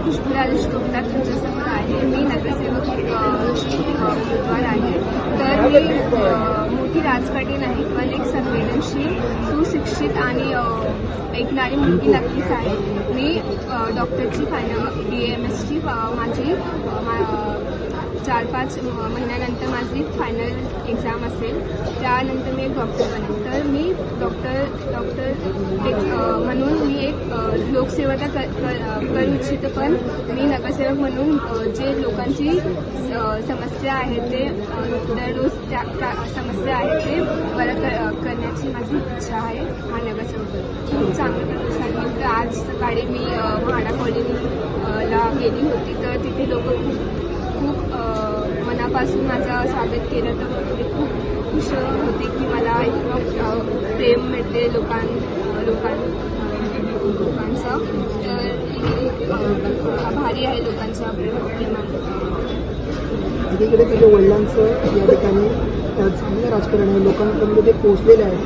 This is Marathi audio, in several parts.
खुशबू राजेश गुप्ता तुमच्यासमोर आहे. मी नगरसेवक उमेदवार आहे. तर मी मोठी राजकारणी नाही, पण एक संवेदनशील, सुशिक्षित आणि ऐकणारी मुलगी नक्कीच आहे. मी डॉक्टरची BAMS माझी 4-5 महिन्यानंतर माझी फायनल एक्झाम असेल. त्यानंतर मी एक डॉक्टर बनेन. तर मी डॉक्टर म्हणून मी एक लोकसेवा तर करू इच्छितो, पण मी नगरसेवक म्हणून जे लोकांची समस्या आहे ते दररोज त्या समस्या आहे ते बरं करण्याची माझी इच्छा आहे. हा नगरसेवक खूप चांगलं प्रतिसाद. तर आज सकाळी मी म्हाडा कॉलनीला गेली होती, तर तिथे लोक खूप मनापासून माझं स्वागत केलं. तर ते खूप खुश होते की मला इतकं प्रेम मिळते लोकांचं. तर आभारी आहे लोकांच्या प्रेमाने. एकीकडे तुझ्या वडिलांचं या ठिकाणी चांगलं राजकारण आहे, लोकांपर्यंत ते पोहोचलेले आहे.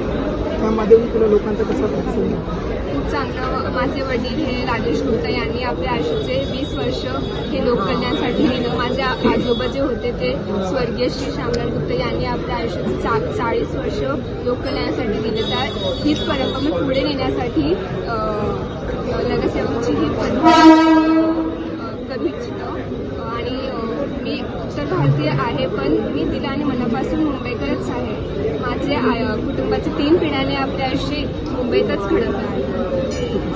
त्यामध्ये तुला लोकांचा कसा प्रतिसाद? खूप चांगलं. माझे वडील हे राजेश गुप्ता यांनी आपल्या आयुष्याचे 20 वर्ष हे लोककल्याणासाठी दिलं. माझे आजोबा जे होते ते स्वर्गीय श्री श्यामलाल गुप्ता यांनी आपल्या आयुष्याचे 40 वर्ष लोककल्याणासाठी दिले. तर हीच परंपरा मी पुढे नेण्यासाठी नगरसेवकची ही करू इच्छितो. आणि मी उत्तर भारतीय आहे, पण मी दिला आणि मनापासून मुंबईकरच आहे. माझे कुटुंबाचे 3 पिढ्याने आपले आयुष्य मुंबईतच घडवलं आहे.